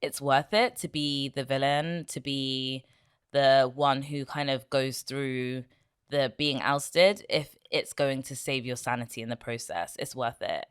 it's worth it to be the villain, to be the one who kind of goes through the being ousted. If it's going to save your sanity in the process, it's worth it.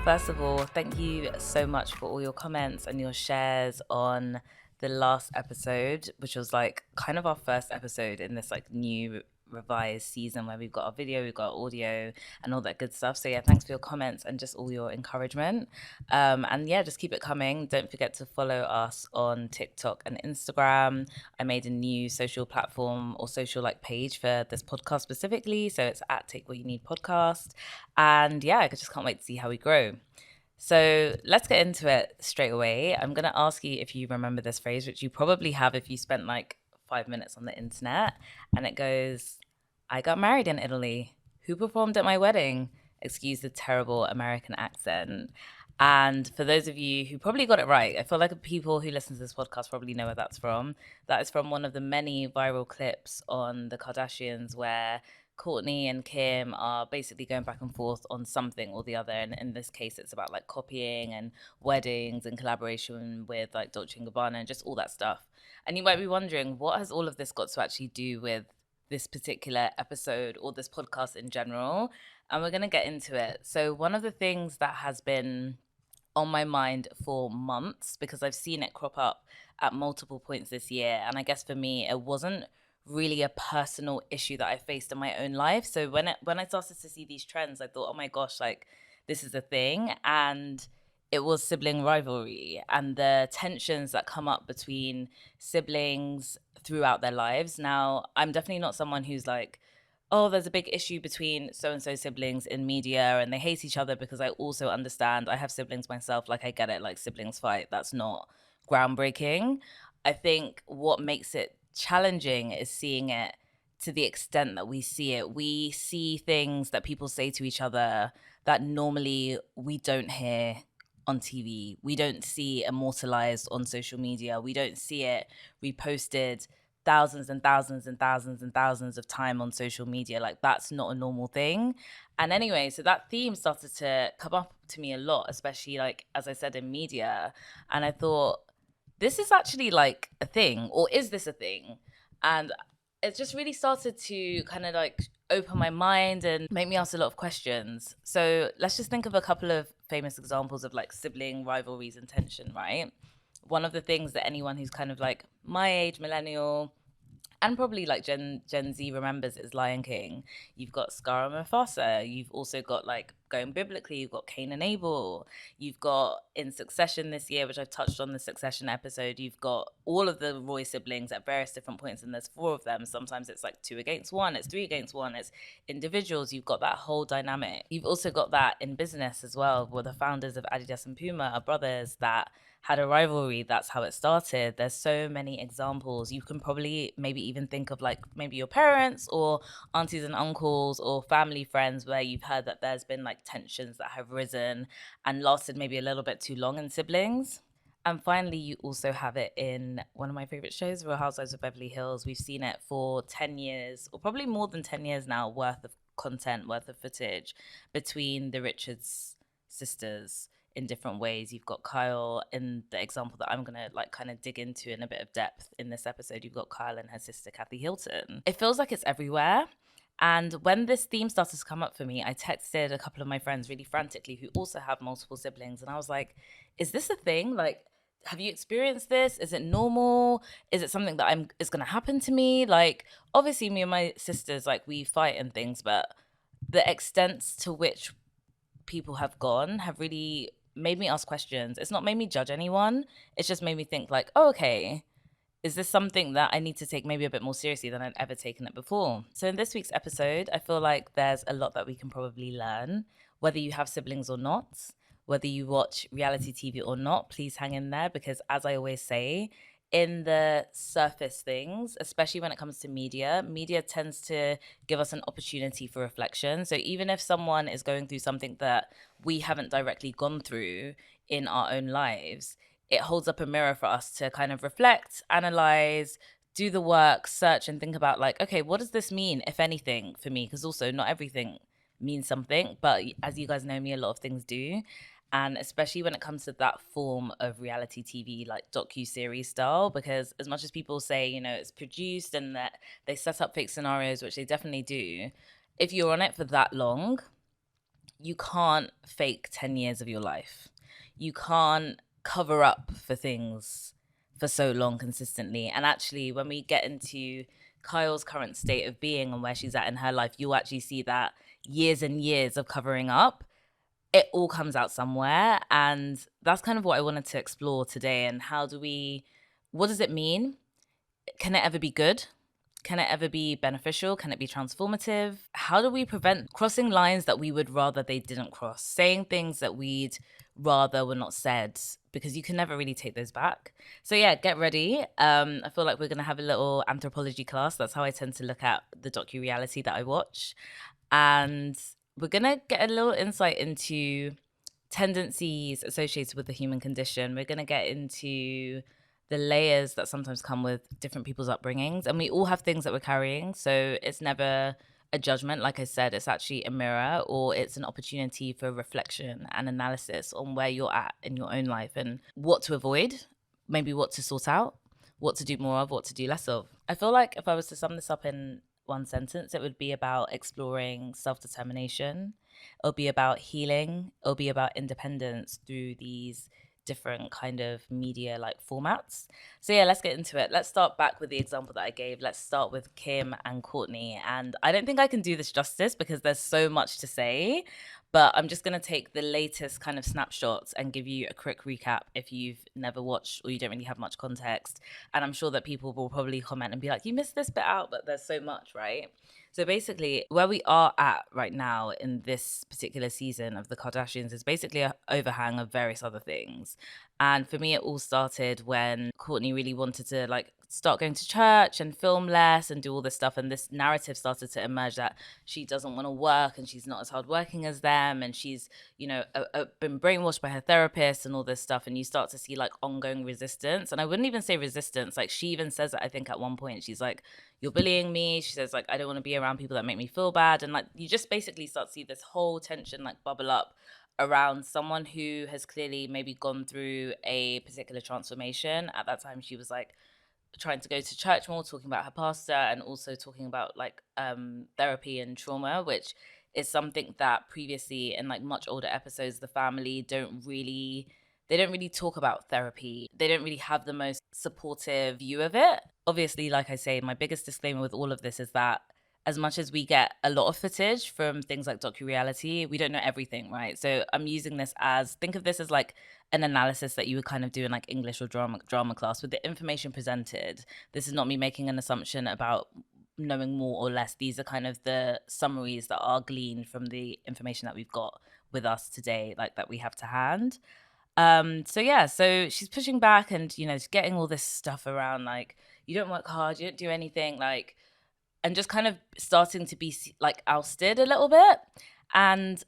First of all, thank you so much for all your comments and your shares on the last episode, which was like kind of our first episode in this like new revised season where we've got our video, we've got audio and all that good stuff. So yeah, thanks for your comments and just all your encouragement. And yeah, just keep it coming. Don't forget to follow us on TikTok and Instagram. I made a new social platform or social like page for this podcast specifically. So it's at Take What You Need Podcast. And yeah, I just can't wait to see how we grow. So let's get into it straight away. I'm going to ask you if you remember this phrase, which you probably have if you spent like 5 minutes on the internet. And it goes, I got married in Italy. Who performed at my wedding? Excuse the terrible American accent. And for those of you who probably got it right, I feel like people who listen to this podcast probably know where that's from. That is from one of the many viral clips on the Kardashians where Courtney and Kim are basically going back and forth on something or the other. And in this case, it's about like copying and weddings and collaboration with like Dolce & Gabbana and just all that stuff. And you might be wondering, what has all of this got to actually do with this particular episode or this podcast in general? And we're going to get into it. So one of the things that has been on my mind for months, because I've seen it crop up at multiple points this year. And I guess for me, it wasn't really a personal issue that I faced in my own life. So when I started to see these trends, I thought, oh my gosh, like this is a thing. And it was sibling rivalry and the tensions that come up between siblings throughout their lives. Now, I'm definitely not someone who's like, oh, there's a big issue between so-and-so siblings in media and they hate each other, because I also understand, I have siblings myself, like I get it, like siblings fight, that's not groundbreaking. I think what makes it challenging is seeing it to the extent that we see it. We see things that people say to each other that normally we don't hear on TV. We don't see immortalized on social media. We don't see it reposted thousands and thousands and thousands and thousands of time on social media. Like that's not a normal thing. And anyway, so that theme started to come up to me a lot, especially like, as I said, in media. And I thought, this is actually like a thing, or is this a thing? And it just really started to kind of like open my mind and make me ask a lot of questions. So let's just think of a couple of famous examples of like sibling rivalries and tension, right? One of the things that anyone who's kind of like my age, millennial, and probably like Gen Z remembers is Lion King. You've got Scar and Mufasa. You've also got like going biblically, you've got Cain and Abel. You've got in Succession this year, which I've touched on the Succession episode, you've got all of the Roy siblings at various different points, and there's 4 of them. Sometimes it's like 2 against 1, it's 3 against 1, it's individuals. You've got that whole dynamic. You've also got that in business as well, where the founders of Adidas and Puma are brothers that had a rivalry. That's how it started. There's so many examples. You can probably maybe even think of like maybe your parents or aunties and uncles or family friends where you've heard that there's been like tensions that have risen and lasted maybe a little bit too long in siblings. And finally, you also have it in one of my favorite shows, Real Housewives of Beverly Hills. We've seen it for 10 years, or probably more than 10 years now, worth of content, worth of footage between the Richards sisters in different ways. You've got Kyle in the example that I'm gonna like kind of dig into in a bit of depth in this episode. You've got Kyle and her sister Kathy Hilton. It feels like it's everywhere. And when this theme started to come up for me, I texted a couple of my friends really frantically who also have multiple siblings. And I was like, is this a thing? Like, have you experienced this? Is it normal? Is it something that is going to happen to me? Like, obviously me and my sisters, like we fight and things, but the extents to which people have gone have really made me ask questions. It's not made me judge anyone. It's just made me think like, oh, okay, is this something that I need to take maybe a bit more seriously than I'd ever taken it before? So in this week's episode, I feel like there's a lot that we can probably learn, whether you have siblings or not, whether you watch reality TV or not. Please hang in there, because as I always say, in the surface things, especially when it comes to media tends to give us an opportunity for reflection. So even if someone is going through something that we haven't directly gone through in our own lives, it holds up a mirror for us to kind of reflect, analyze, do the work, search, and think about like, okay, what does this mean, if anything, for me? Because also not everything mean something. But as you guys know me, a lot of things do. And especially when it comes to that form of reality TV, like docu-series style, because as much as people say, it's produced and that they set up fake scenarios, which they definitely do, if you're on it for that long, you can't fake 10 years of your life. You can't cover up for things for so long consistently. And actually, when we get into Kyle's current state of being and where she's at in her life, you'll actually see that years and years of covering up, it all comes out somewhere. And that's kind of what I wanted to explore today. And what does it mean? Can it ever be good? Can it ever be beneficial? Can it be transformative? How do we prevent crossing lines that we would rather they didn't cross? Saying things that we'd rather were not said, because you can never really take those back. So yeah, get ready. I feel like we're going to have a little anthropology class. That's how I tend to look at the docu-reality that I watch. And we're going to get a little insight into tendencies associated with the human condition. We're going to get into the layers that sometimes come with different people's upbringings. And we all have things that we're carrying. So it's never a judgment. Like I said, it's actually a mirror, or it's an opportunity for reflection and analysis on where you're at in your own life and what to avoid, maybe what to sort out, what to do more of, what to do less of. I feel like if I was to sum this up in one sentence, it would be about exploring self-determination. It'll be about healing. It'll be about independence through these different kind of media like formats. So yeah, let's get into it. Let's start back with the example that I gave. Let's start with Kim and Courtney. And I don't think I can do this justice because there's so much to say, but I'm just going to take the latest kind of snapshots and give you a quick recap if you've never watched or you don't really have much context. And I'm sure that people will probably comment and be like, you missed this bit out, but there's so much, right? So basically, where we are at right now in this particular season of the Kardashians is basically an overhang of various other things. And for me, it all started when Courtney really wanted to start going to church and film less and do all this stuff. And this narrative started to emerge that she doesn't want to work and she's not as hardworking as them. And she's, been brainwashed by her therapist and all this stuff. And you start to see ongoing resistance. And I wouldn't even say resistance. She even says it, I think, at one point. She's like, you're bullying me. She says, I don't want to be around people that make me feel bad. And you just basically start to see this whole tension bubble up around someone who has clearly maybe gone through a particular transformation. At that time, she was trying to go to church more, talking about her pastor, and also talking about therapy and trauma, which is something that previously in much older episodes, the family don't really talk about therapy. They don't really have the most supportive view of it. Obviously, like I say, my biggest disclaimer with all of this is that as much as we get a lot of footage from things like docu-reality, we don't know everything, right? So I'm using this think of this as an analysis that you would kind of do in English or drama class with the information presented. This is not me making an assumption about knowing more or less. These are kind of the summaries that are gleaned from the information that we've got with us today, that we have to hand. So she's pushing back and, getting all this stuff around, you don't work hard, you don't do anything, and just kind of starting to be ousted a little bit. And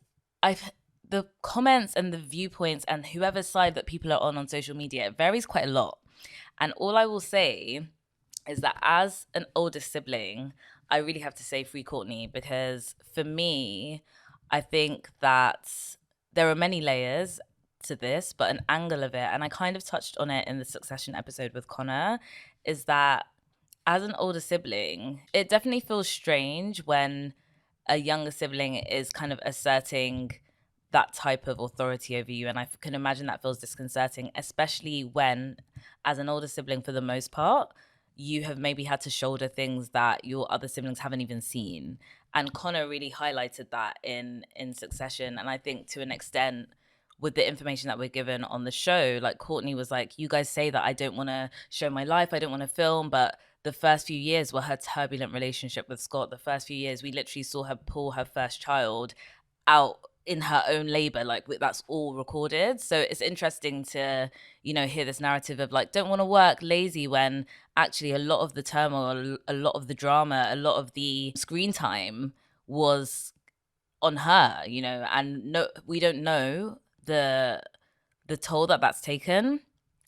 the comments and the viewpoints and whoever's side that people are on social media, it varies quite a lot. And all I will say is that as an older sibling, I really have to say free Courtney, because for me, I think that there are many layers to this, but an angle of it, and I kind of touched on it in the Succession episode with Connor, is that as an older sibling, it definitely feels strange when a younger sibling is kind of asserting that type of authority over you. And I can imagine that feels disconcerting, especially when, as an older sibling, for the most part, you have maybe had to shoulder things that your other siblings haven't even seen. And Connor really highlighted that in Succession. And I think to an extent, with the information that we're given on the show, Courtney was you guys say that I don't want to show my life, I don't want to film, but the first few years were her turbulent relationship with Scott. The first few years, we literally saw her pull her first child out in her own labor. That's all recorded. So it's interesting to, hear this narrative of don't want to work, lazy, when actually a lot of the turmoil, a lot of the drama, a lot of the screen time was on her, and no, we don't know the toll that's taken.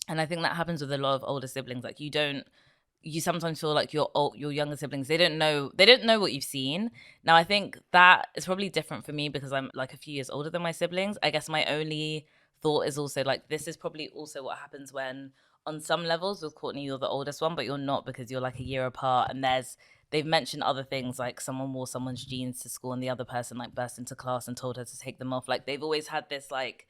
And I think that happens with a lot of older siblings. you sometimes feel like your younger siblings, they don't know what you've seen. Now I think that is probably different for me because I'm like a few years older than my siblings. I guess my only thought is also like this is probably also what happens when on some levels with Courtney you're the oldest one, but you're not because you're like a year apart, and they've mentioned other things like someone wore someone's jeans to school and the other person like burst into class and told her to take them off. Like they've always had this like,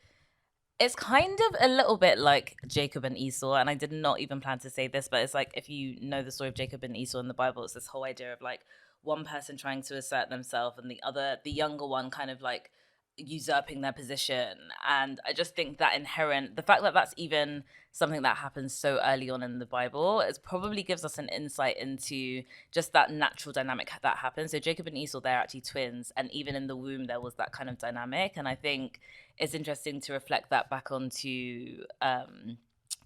it's kind of a little bit like Jacob and Esau, and I did not even plan to say this, but it's like if you know the story of Jacob and Esau in the Bible, it's this whole idea of like one person trying to assert themselves and the younger one kind of like usurping their position. And I just think that the fact that that's even something that happens so early on in the Bible, it probably gives us an insight into just that natural dynamic that happens. So Jacob and Esau, they're actually twins, and even in the womb there was that kind of dynamic. And I think it's interesting to reflect that back onto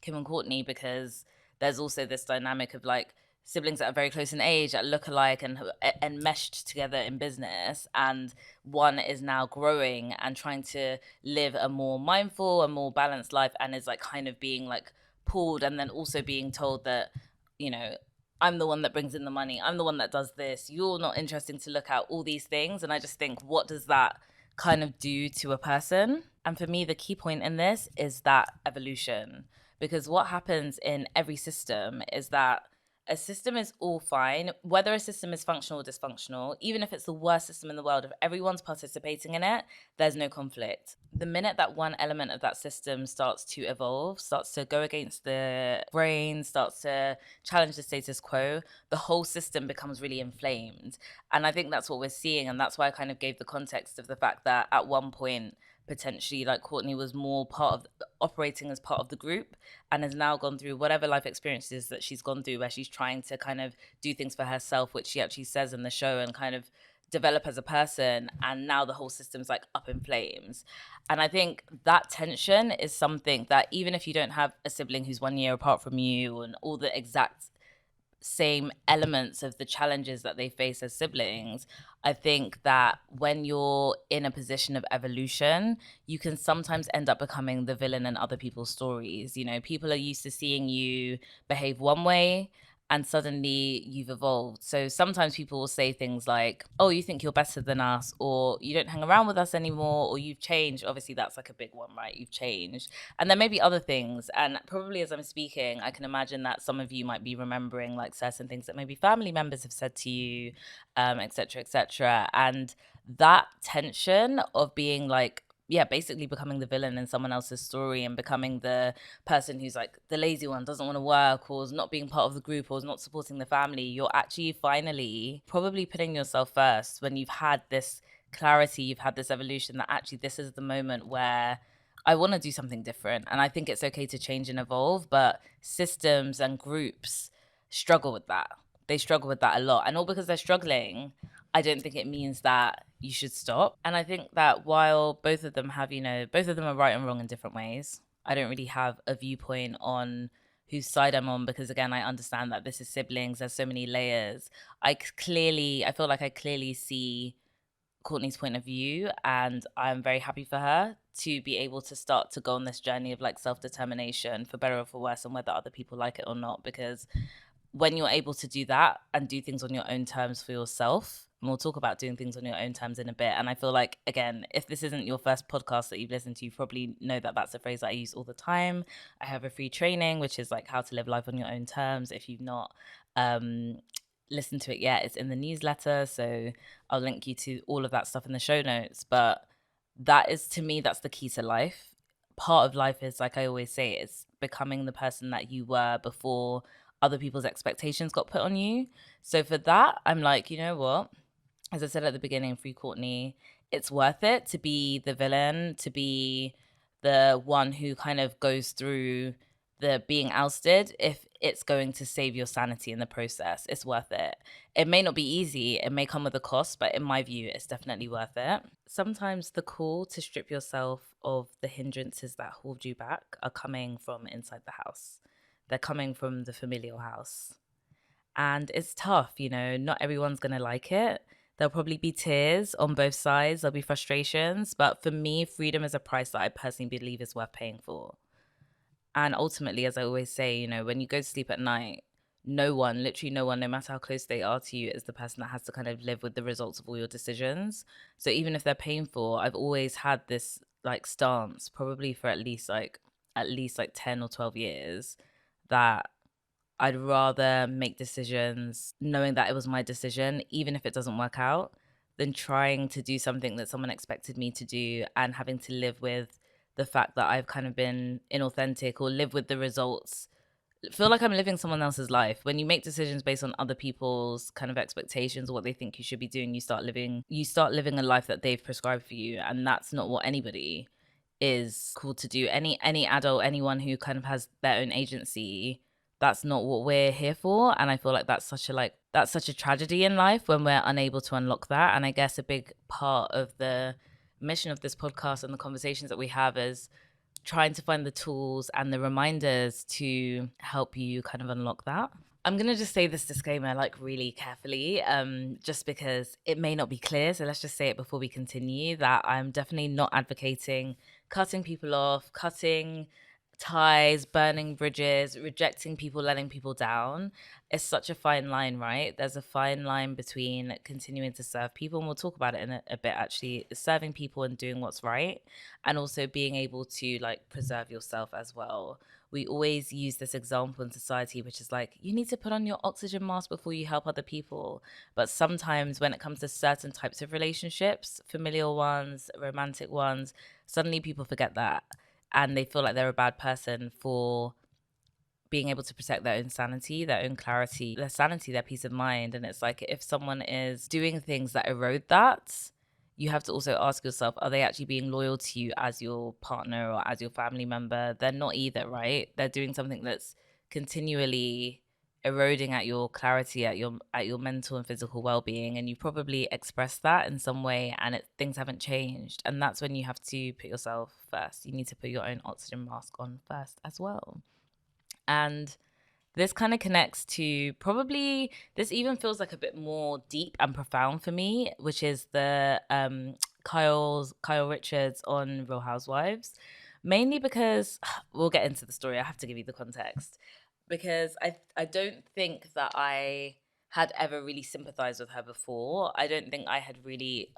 Kim and Courtney, because there's also this dynamic of like siblings that are very close in age, that look alike and meshed together in business, and one is now growing and trying to live a more mindful and more balanced life, and is like kind of being like pulled, and then also being told that, you know, I'm the one that brings in the money, I'm the one that does this, you're not interesting to look at, all these things. And I just think, what does that kind of do to a person? And for me, the key point in this is that evolution, because what happens in every system is that a system is all fine, whether a system is functional or dysfunctional, even if it's the worst system in the world, if everyone's participating in it, there's no conflict. The minute that one element of that system starts to evolve, starts to go against the grain, starts to challenge the status quo, the whole system becomes really inflamed. And I think that's what we're seeing. And that's why I kind of gave the context of the fact that at one point, potentially like Courtney was more operating as part of the group, and has now gone through whatever life experiences that she's gone through, where she's trying to kind of do things for herself, which she actually says in the show, and kind of develop as a person. And now the whole system's like up in flames. And I think that tension is something that even if you don't have a sibling who's 1 year apart from you and all the exact same elements of the challenges that they face as siblings, I think that when you're in a position of evolution, you can sometimes end up becoming the villain in other people's stories. You know, people are used to seeing you behave one way, and suddenly you've evolved. So sometimes people will say things like, oh, you think you're better than us, or you don't hang around with us anymore, or you've changed. Obviously, that's like a big one, right? You've changed. And there may be other things. And probably as I'm speaking, I can imagine that some of you might be remembering like certain things that maybe family members have said to you, et cetera, et cetera. And that tension of being like, yeah, basically becoming the villain in someone else's story, and becoming the person who's like the lazy one, doesn't want to work, or is not being part of the group, or is not supporting the family. You're actually finally probably putting yourself first when you've had this clarity, you've had this evolution, that actually this is the moment where I want to do something different. And I think it's okay to change and evolve, but systems and groups struggle with that. They struggle with that a lot. And all because they're struggling, I don't think it means that you should stop. And I think that while both of them have, you know, both of them are right and wrong in different ways, I don't really have a viewpoint on whose side I'm on, because again, I understand that this is siblings, there's so many layers. I feel like I clearly see Courtney's point of view, and I'm very happy for her to be able to start to go on this journey of like self-determination, for better or for worse, and whether other people like it or not. Because when you're able to do that and do things on your own terms for yourself, and we'll talk about doing things on your own terms in a bit. And I feel like, again, if this isn't your first podcast that you've listened to, you probably know that that's a phrase that I use all the time. I have a free training, which is like how to live life on your own terms. If you've not listened to it yet, it's in the newsletter. So I'll link you to all of that stuff in the show notes. But that is, to me, that's the key to life. Part of life is, like I always say, it's becoming the person that you were before other people's expectations got put on you. So for that, I'm like, you know what? As I said at the beginning, free Courtney, it's worth it to be the villain, to be the one who kind of goes through the being ousted, if it's going to save your sanity in the process. It's worth it. It may not be easy, it may come with a cost, but in my view, it's definitely worth it. Sometimes the call to strip yourself of the hindrances that hold you back are coming from inside the house. They're coming from the familial house. And it's tough, you know, not everyone's going to like it. There'll probably be tears on both sides. There'll be frustrations. But for me, freedom is a price that I personally believe is worth paying for. And ultimately, as I always say, you know, when you go to sleep at night, no one, literally no one, no matter how close they are to you, is the person that has to kind of live with the results of all your decisions. So even if they're painful, I've always had this like stance, probably for at least like 10 or 12 years, that I'd rather make decisions knowing that it was my decision, even if it doesn't work out, than trying to do something that someone expected me to do and having to live with the fact that I've kind of been inauthentic, or live with the results, feel like I'm living someone else's life. When you make decisions based on other people's kind of expectations, or what they think you should be doing, you start living a life that they've prescribed for you, and that's not what anybody is called to do. Any adult, anyone who kind of has their own agency, that's not what we're here for. And I feel like that's such a tragedy in life when we're unable to unlock that. And I guess a big part of the mission of this podcast and the conversations that we have is trying to find the tools and the reminders to help you kind of unlock that. I'm going to just say this disclaimer like really carefully, just because it may not be clear. So let's just say it before we continue, that I'm definitely not advocating cutting people off, cutting ties, burning bridges, rejecting people, letting people down. It's such a fine line, right? There's a fine line between continuing to serve people, and we'll talk about it in a bit actually, serving people and doing what's right, and also being able to like preserve yourself as well. We always use this example in society, which is like, you need to put on your oxygen mask before you help other people. But sometimes when it comes to certain types of relationships, familial ones, romantic ones, suddenly people forget that, and they feel like they're a bad person for being able to protect their own sanity, their own clarity, their sanity, their peace of mind. And it's like, if someone is doing things that erode that, you have to also ask yourself, are they actually being loyal to you as your partner or as your family member? They're not either, right? They're doing something that's continually eroding at your clarity, at your mental and physical well-being, and you probably expressed that in some way, and things haven't changed. And that's when you have to put yourself first. You need to put your own oxygen mask on first as well. And this kind of connects to, probably, this even feels like a bit more deep and profound for me, which is the Kyle Richards on Real Housewives. Mainly because we'll get into the story. I have to give you the context, because I don't think that I had ever really sympathized with her before. I don't think I had really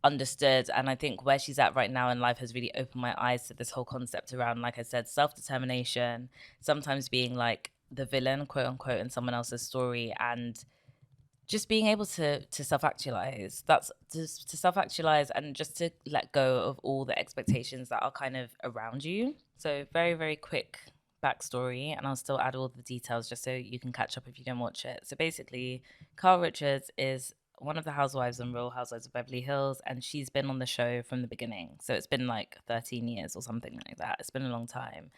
understood, and I think where she's at right now in life has really opened my eyes to this whole concept around, like I said, self-determination, sometimes being like the villain, quote unquote, in someone else's story, and just being able to self-actualize. That's just to self-actualize, and just to let go of all the expectations that are kind of around you. So very, very quick backstory, and I'll still add all the details just so you can catch up if you don't watch it. So basically, Carl Richards is one of the housewives on Real Housewives of Beverly Hills, and she's been on the show from the beginning. So it's been like 13 years or something like that. It's been a long time.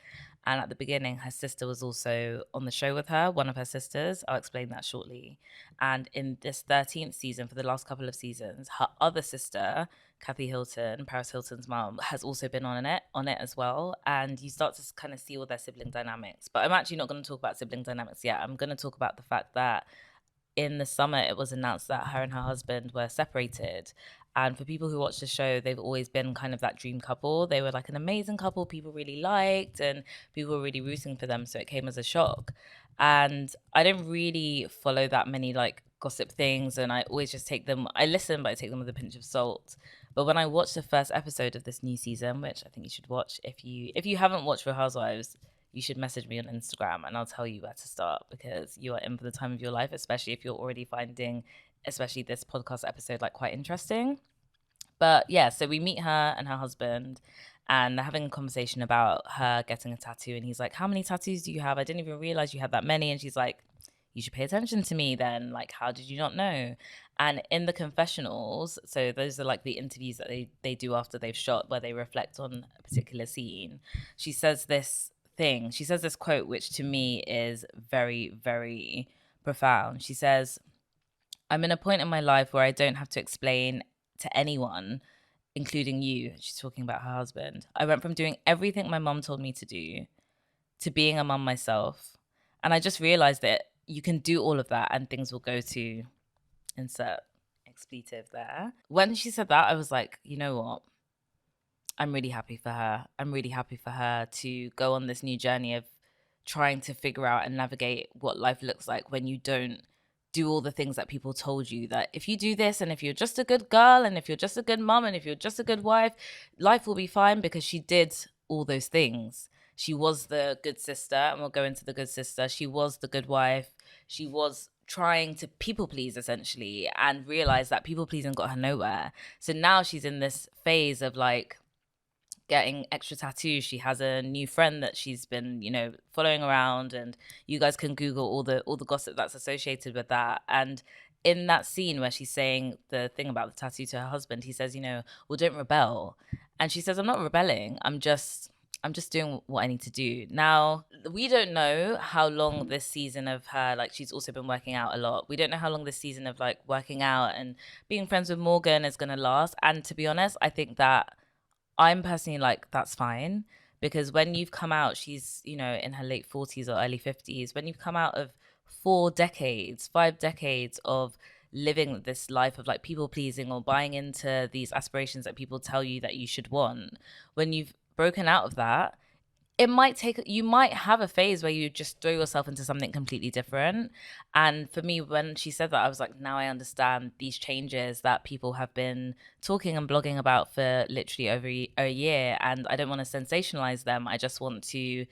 And at the beginning, her sister was also on the show with her, one of her sisters. I'll explain that shortly. And in this 13th season, for the last couple of seasons, her other sister, Kathy Hilton, Paris Hilton's mom, has also been on it as well. And you start to kind of see all their sibling dynamics. But I'm actually not going to talk about sibling dynamics yet. I'm going to talk about the fact that in the summer, it was announced that her and her husband were separated. And for people who watch the show, they've always been kind of that dream couple. They were like an amazing couple people really liked, and people were really rooting for them. So it came as a shock. And I don't really follow that many like gossip things. And I always just I listen, but I take them with a pinch of salt. But when I watched the first episode of this new season, which I think you should watch, if you haven't watched Real Housewives, you should message me on Instagram and I'll tell you where to start, because you are in for the time of your life, especially if you're already finding, especially this podcast episode, like quite interesting. But yeah, so we meet her and her husband, and they're having a conversation about her getting a tattoo. And he's like, how many tattoos do you have? I didn't even realize you had that many. And she's like, you should pay attention to me then. Like, how did you not know? And in the confessionals, so those are like the interviews that they do after they've shot, where they reflect on a particular scene. She says this quote, which to me is very, very profound. She says, I'm in a point in my life where I don't have to explain to anyone, including you. She's talking about her husband. I went from doing everything my mom told me to do to being a mom myself. And I just realized that you can do all of that and things will go to insert expletive there. When she said that, I was like, you know what? I'm really happy for her. I'm really happy for her to go on this new journey of trying to figure out and navigate what life looks like when you don't do all the things that people told you, that if you do this and if you're just a good girl and if you're just a good mom and if you're just a good wife, life will be fine, because she did all those things. She was the good sister, and we'll go into the good sister. She was the good wife. She was trying to people please essentially, and realized that people pleasing got her nowhere. So now she's in this phase of like getting extra tattoos. She has a new friend that she's been, following around, and you guys can Google all the gossip that's associated with that. And in that scene where she's saying the thing about the tattoo to her husband, he says, well, don't rebel. And she says, I'm not rebelling. I'm just doing what I need to do. Now, we don't know how long this season of her, like, she's also been working out a lot. We don't know how long this season of like working out and being friends with Morgan is going to last. And to be honest, I think that I'm personally like, that's fine, because when you've come out, she's, in her late 40s or early 50s, when you've come out of 5 decades of living this life of like people pleasing or buying into these aspirations that people tell you that you should want, when you've broken out of that, you might have a phase where you just throw yourself into something completely different. And for me, when she said that, I was like, now I understand these changes that people have been talking and blogging about for literally over a year. And I don't want to sensationalize them. I just want to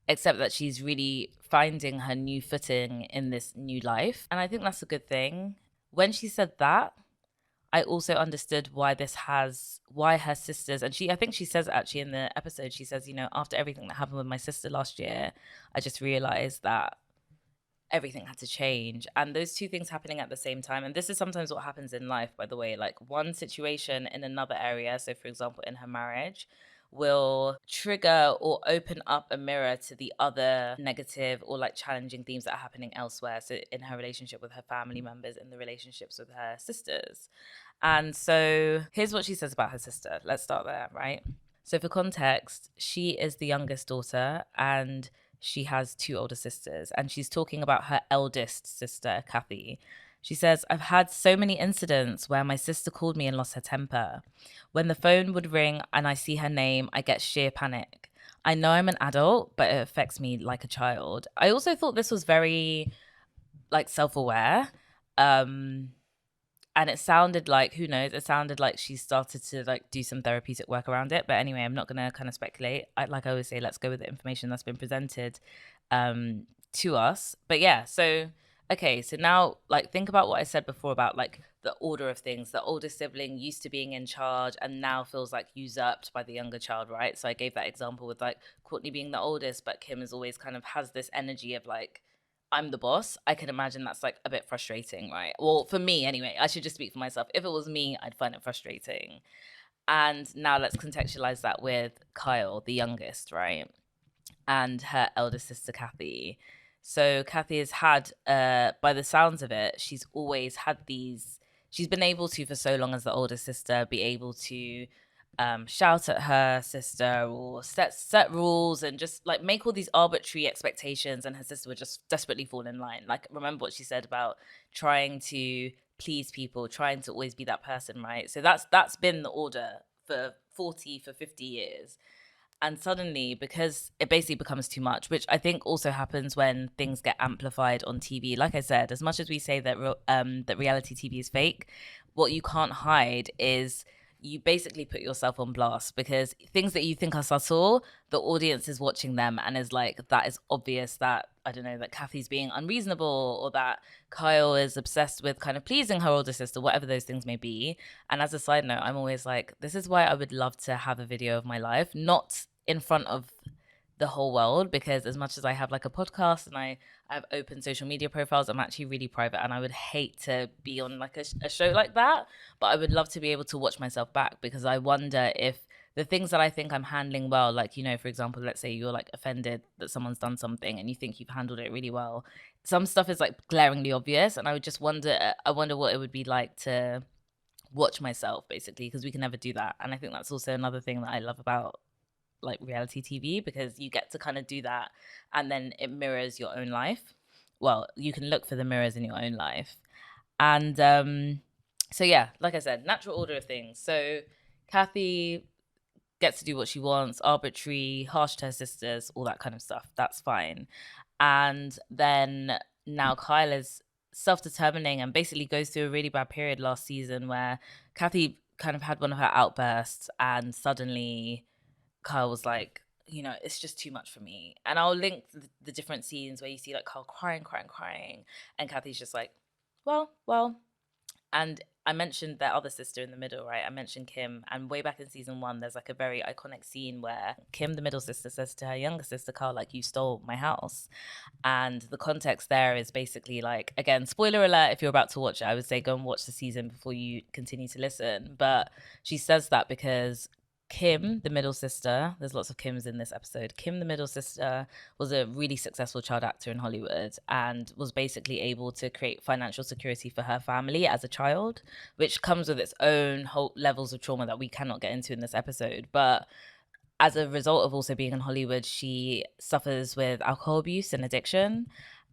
accept that she's really finding her new footing in this new life. And I think that's a good thing. When she said that, I also understood why her sisters, and I think she says actually in the episode, she says, after everything that happened with my sister last year, I just realized that everything had to change. And those two things happening at the same time, and this is sometimes what happens in life, by the way, like one situation in another area, so for example, in her marriage, will trigger or open up a mirror to the other negative or like challenging themes that are happening elsewhere. So in her relationship with her family members, in the relationships with her sisters. And so here's what she says about her sister. Let's start there, right? So for context, she is the youngest daughter and she has 2 older sisters. And she's talking about her eldest sister, Kathy. She says, I've had so many incidents where my sister called me and lost her temper. When the phone would ring and I see her name, I get sheer panic. I know I'm an adult, but it affects me like a child. I also thought this was very like self-aware. And it sounded like, who knows, it sounded like she started to like do some therapeutic work around it. But anyway, I'm not going to kind of speculate. Like I always say, let's go with the information that's been presented to us. But yeah, so, okay, so now like think about what I said before about like the order of things. The older sibling used to being in charge and now feels like usurped by the younger child, right? So I gave that example with like Courtney being the oldest, but Kim is always kind of has this energy of like, I'm the boss. I can imagine that's like a bit frustrating, right? Well, for me anyway, I should just speak for myself. If it was me, I'd find it frustrating. And now let's contextualize that with Kyle, the youngest, right? And her elder sister, Kathy. So Kathy has had, by the sounds of it, she's always had she's been able to, for so long as the older sister, be able to shout at her sister or set rules and just like make all these arbitrary expectations, and her sister would just desperately fall in line. Like, remember what she said about trying to please people, trying to always be that person, right? So that's been the order for 50 years. And suddenly, because it basically becomes too much, which I think also happens when things get amplified on TV. Like I said, as much as we say that that reality TV is fake, what you can't hide is you basically put yourself on blast, because things that you think are subtle, the audience is watching them and is like, that is obvious that, I don't know, that Kathy's being unreasonable, or that Kyle is obsessed with kind of pleasing her older sister, whatever those things may be. And as a side note, I'm always like, this is why I would love to have a video of my life, not in front of the whole world, because as much as I have like a podcast and I have open social media profiles, I'm actually really private, and I would hate to be on like a show like that. But I would love to be able to watch myself back, because I wonder if the things that I think I'm handling well, like, for example, let's say you're like offended that someone's done something and you think you've handled it really well. Some stuff is like glaringly obvious, and I would just wonder what it would be like to watch myself, basically, because we can never do that. And I think that's also another thing that I love about like reality TV, because you get to kind of do that and then it mirrors your own life. Well, you can look for the mirrors in your own life. And so yeah, like I said, natural order of things. So Kathy gets to do what she wants, arbitrary, harsh to her sisters, all that kind of stuff. That's fine. And then now Kyle is self-determining and basically goes through a really bad period last season where Kathy kind of had one of her outbursts, and suddenly Kyle was like, it's just too much for me. And I'll link the different scenes where you see like Kyle crying, and Kathy's just like, well. And I mentioned their other sister in the middle, right? I mentioned Kim. And way back in season 1, there's like a very iconic scene where Kim, the middle sister, says to her younger sister, Kyle, like, you stole my house. And the context there is basically like, again, spoiler alert, if you're about to watch it, I would say go and watch the season before you continue to listen. But she says that because Kim, the middle sister, there's lots of Kims in this episode. Kim, the middle sister, was a really successful child actor in Hollywood and was basically able to create financial security for her family as a child, which comes with its own whole levels of trauma that we cannot get into in this episode. But as a result of also being in Hollywood, she suffers with alcohol abuse and addiction.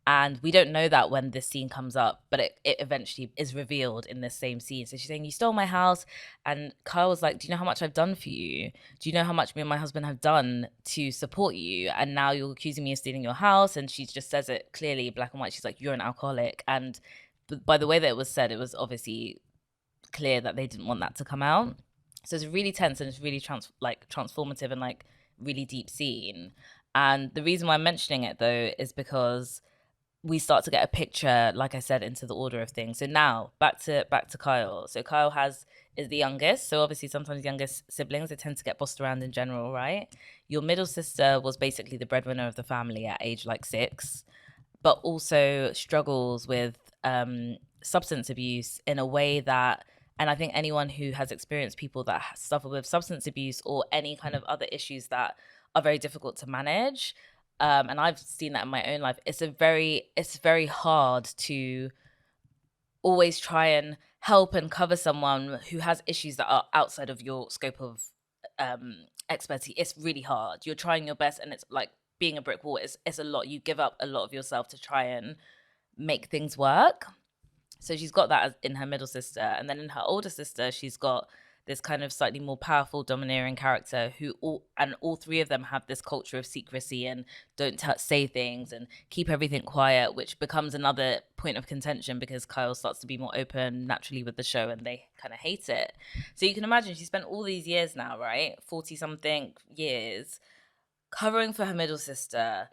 And we don't know that when this scene comes up, but it eventually is revealed in this same scene. So she's saying, you stole my house. And Kyle was like, do you know how much I've done for you? Do you know how much me and my husband have done to support you? And now you're accusing me of stealing your house. And she just says it clearly, black and white. She's like, you're an alcoholic. And by the way that it was said, it was obviously clear that they didn't want that to come out. So it's really tense, and it's really transformative and like really deep scene. And the reason why I'm mentioning it though is because we start to get a picture, like I said, into the order of things. So now back to Kyle. So Kyle is the youngest. So obviously sometimes youngest siblings, they tend to get bossed around in general, right? Your middle sister was basically the breadwinner of the family at age like 6, but also struggles with substance abuse in a way that, and I think anyone who has experienced people that suffer with substance abuse or any kind of other issues that are very difficult to manage, and I've seen that in my own life, it's very hard to always try and help and cover someone who has issues that are outside of your scope of expertise. It's really hard. You're trying your best, and it's like being a brick wall. It's a lot. You give up a lot of yourself to try and make things work. So she's got that in her middle sister. And then in her older sister, she's got this kind of slightly more powerful, domineering character who all three of them have this culture of secrecy and don't say things and keep everything quiet, which becomes another point of contention because Kyle starts to be more open naturally with the show and they kind of hate it. So you can imagine she spent all these years now, right? 40 something years covering for her middle sister,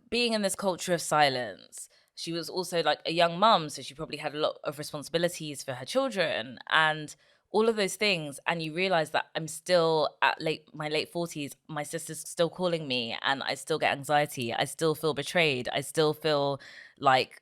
being in this culture of silence. She was also like a young mum, so she probably had a lot of responsibilities for her children and all of those things. And you realize that I'm still at my late 40s, my sister's still calling me and I still get anxiety. I still feel betrayed. I still feel like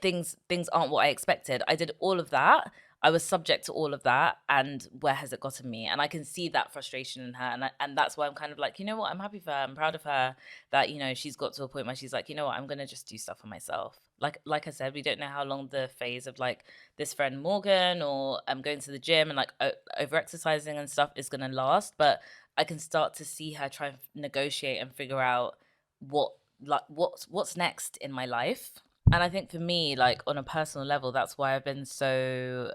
things aren't what I expected. I did all of that. I was subject to all of that, and where has it gotten me? And I can see that frustration in her, and that's why I'm kind of like, you know what, I'm happy for her. I'm proud of her that, she's got to a point where she's like, you know what, I'm gonna just do stuff for myself. Like I said, we don't know how long the phase of like this friend Morgan or I'm going to the gym and like over exercising and stuff is gonna last, but I can start to see her try and negotiate and figure out what's next in my life. And I think for me, like on a personal level, that's why I've been so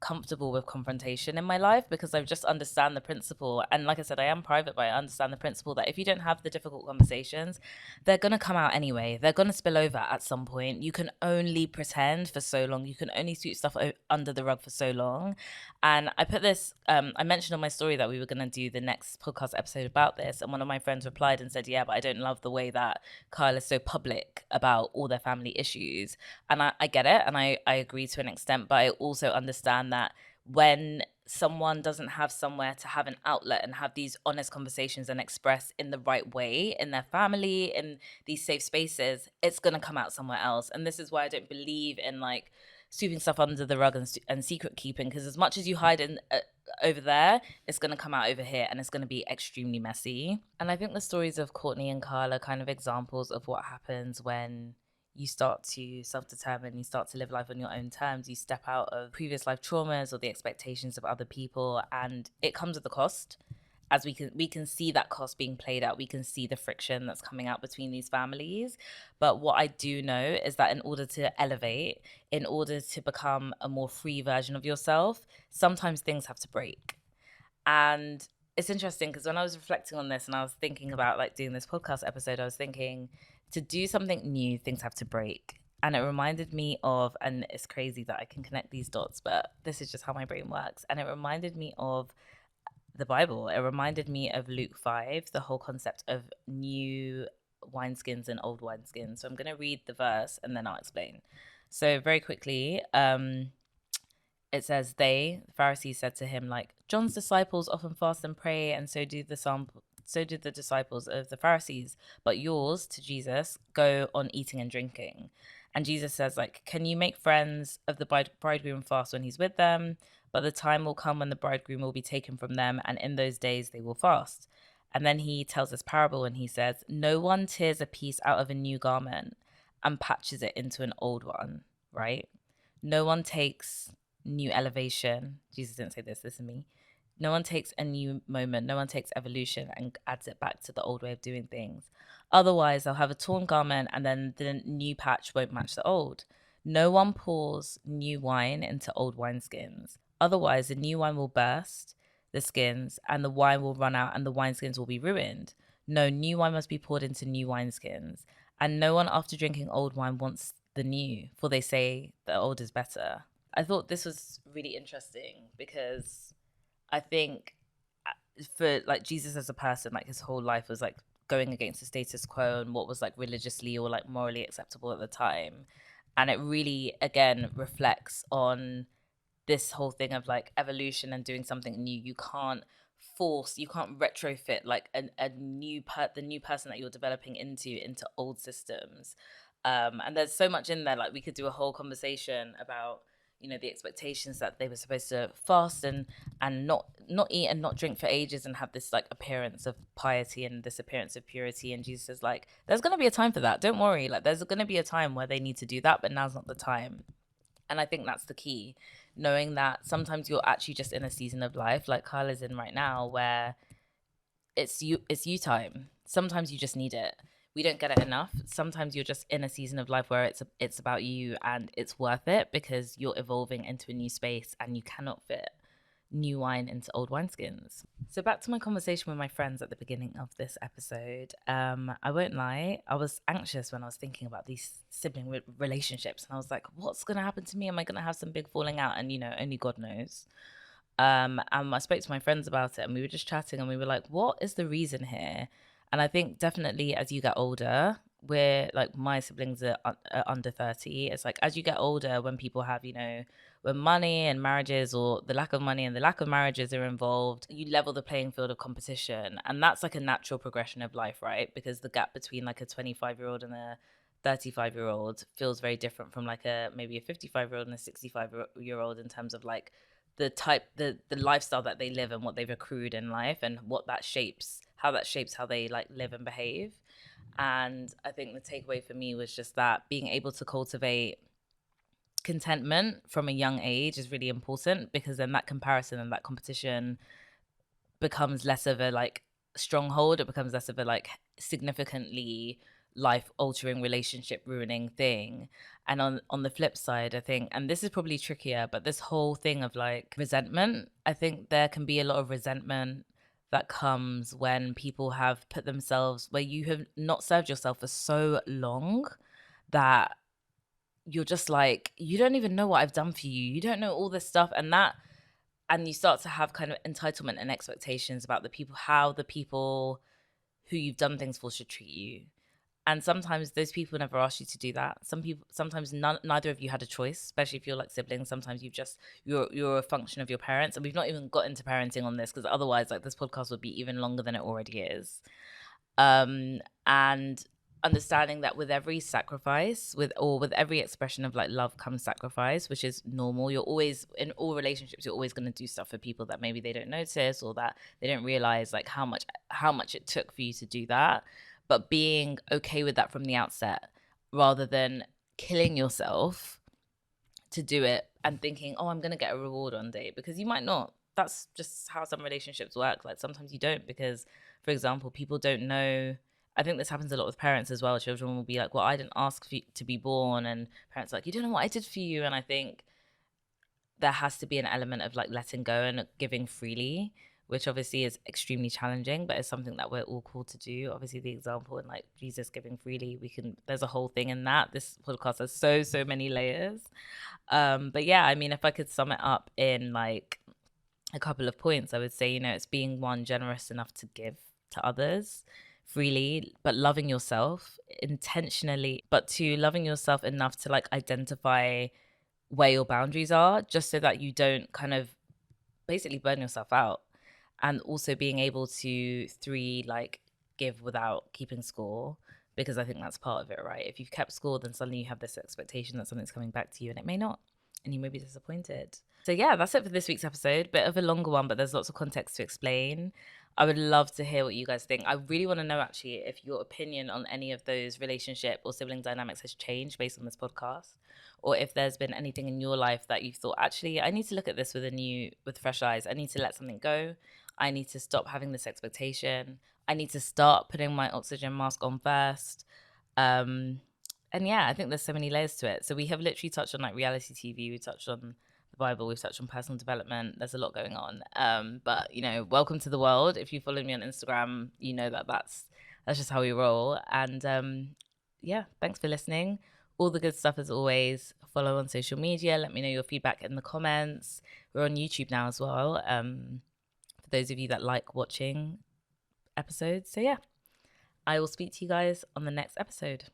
comfortable with confrontation in my life, because I just understand the principle. And like I said, I am private, but I understand the principle that if you don't have the difficult conversations, they're going to come out anyway. They're going to spill over at some point. You can only pretend for so long. You can only sweep stuff under the rug for so long. And I put this, I mentioned on my story that we were going to do the next podcast episode about this. And one of my friends replied and said, yeah, but I don't love the way that Kyle is so public about all their family issues. And I get it. And I agree to an extent, but I also understand that when someone doesn't have somewhere to have an outlet and have these honest conversations and express in the right way in their family, in these safe spaces, it's going to come out somewhere else. And this is why I don't believe in like sweeping stuff under the rug and secret keeping, because as much as you hide in over there, it's going to come out over here and it's going to be extremely messy. And I think the stories of Courtney and Kyle are kind of examples of what happens when you start to self-determine, you start to live life on your own terms, you step out of previous life traumas or the expectations of other people, and it comes at a cost. As we can see that cost being played out, we can see the friction that's coming out between these families. But what I do know is that in order to elevate, in order to become a more free version of yourself, sometimes things have to break. And it's interesting because when I was reflecting on this and I was thinking about like doing this podcast episode, I was thinking to do something new, things have to break. And it reminded me of, and it's crazy that I can connect these dots, but this is just how my brain works. And it reminded me of the Bible. It reminded me of Luke 5, the whole concept of new wineskins and old wineskins. So I'm going to read the verse and then I'll explain. So very quickly, it says the Pharisees said to him, like, John's disciples often fast and pray, and so did the disciples of the Pharisees, but yours, to Jesus, go on eating and drinking. And Jesus says, like, can you make friends of the bridegroom fast when he's with them? But the time will come when the bridegroom will be taken from them, and in those days they will fast. And then he tells this parable and he says, no one tears a piece out of a new garment and patches it into an old one, right? No one takes new elevation. Jesus didn't say this, this is me. No one takes a new moment, no one takes evolution and adds it back to the old way of doing things. Otherwise, they'll have a torn garment and then the new patch won't match the old. No one pours new wine into old wineskins. Otherwise, the new wine will burst the skins and the wine will run out and the wineskins will be ruined. No, new wine must be poured into new wineskins. And no one after drinking old wine wants the new, for they say the old is better. I thought this was really interesting because I think for like Jesus as a person, like his whole life was like going against the status quo and what was like religiously or like morally acceptable at the time. And it really, again, reflects on this whole thing of like evolution and doing something new. You can't retrofit like the new person that you're developing into old systems. And there's so much in there. Like we could do a whole conversation about, you know, the expectations that they were supposed to fast and not eat and not drink for ages and have this like appearance of piety and this appearance of purity. And Jesus is like, there's going to be a time for that, don't worry, like there's going to be a time where they need to do that, but now's not the time. And I think that's the key, knowing that sometimes you're actually just in a season of life like Kyle is in right now where it's you time. Sometimes you just need it. We don't get it enough. Sometimes you're just in a season of life where it's about you and it's worth it because you're evolving into a new space and you cannot fit new wine into old wineskins. So back to my conversation with my friends at the beginning of this episode. I won't lie, I was anxious when I was thinking about these sibling relationships, and I was like, what's going to happen to me? Am I going to have some big falling out? And you know, only God knows. And I spoke to my friends about it and we were just chatting and we were like, what is the reason here? And I think definitely as you get older, we're like, my siblings are under 30. It's like, as you get older, when people have, you know, when money and marriages or the lack of money and the lack of marriages are involved, you level the playing field of competition. And that's like a natural progression of life, right? Because the gap between like a 25-year-old and a 35-year-old feels very different from like maybe a 55-year-old and a 65-year-old in terms of like the lifestyle that they live and what they've accrued in life and what that shapes how they like live and behave. And I think the takeaway for me was just that being able to cultivate contentment from a young age is really important, because then that comparison and that competition becomes less of a like stronghold. It becomes less of a like significantly life altering, relationship ruining thing. And on the flip side, I think, and this is probably trickier, but this whole thing of like resentment, I think there can be a lot of resentment that comes when people have put themselves where you have not served yourself for so long that you're just like, you don't even know what I've done for you, you don't know all this stuff. And you start to have kind of entitlement and expectations about how the people who you've done things for should treat you. And sometimes those people never asked you to do that. Sometimes neither of you had a choice, especially if you're like siblings. Sometimes you're a function of your parents. And we've not even got into parenting on this, because otherwise like this podcast would be even longer than it already is. And understanding that with every sacrifice, with every expression of like love comes sacrifice, which is normal. You're always, in all relationships, you're always going to do stuff for people that maybe they don't notice or that they don't realize like how much it took for you to do that. But being okay with that from the outset, rather than killing yourself to do it and thinking, oh, I'm going to get a reward one day, because you might not. That's just how some relationships work. Like sometimes you don't, because, for example, people don't know. I think this happens a lot with parents as well. Children will be like, well, I didn't ask for you to be born. And parents are like, you don't know what I did for you. And I think there has to be an element of like letting go and giving freely, which obviously is extremely challenging, but it's something that we're all called to do. Obviously, the example in like Jesus giving freely, there's a whole thing in that. This podcast has so many layers. But yeah, I mean, if I could sum it up in like a couple of points, I would say, it's being one, generous enough to give to others freely, but loving yourself intentionally, but two, loving yourself enough to like identify where your boundaries are, just so that you don't kind of basically burn yourself out. And also being able to, three, like give without keeping score, because I think that's part of it, right? If you've kept score, then suddenly you have this expectation that something's coming back to you and it may not, and you may be disappointed. So yeah, that's it for this week's episode. Bit of a longer one, but there's lots of context to explain. I would love to hear what you guys think. I really want to know actually if your opinion on any of those relationship or sibling dynamics has changed based on this podcast, or if there's been anything in your life that you've thought, actually, I need to look at this with fresh eyes. I need to let something go. I need to stop having this expectation. I need to start putting my oxygen mask on first. And yeah, I think there's so many layers to it. So we have literally touched on like reality TV. We touched on the Bible. We've touched on personal development. There's a lot going on. But welcome to the world. If you follow me on Instagram, you know that's just how we roll. And yeah, thanks for listening. All the good stuff as always. Follow on social media. Let me know your feedback in the comments. We're on YouTube now as well. For those of you that like watching episodes. So yeah, I will speak to you guys on the next episode.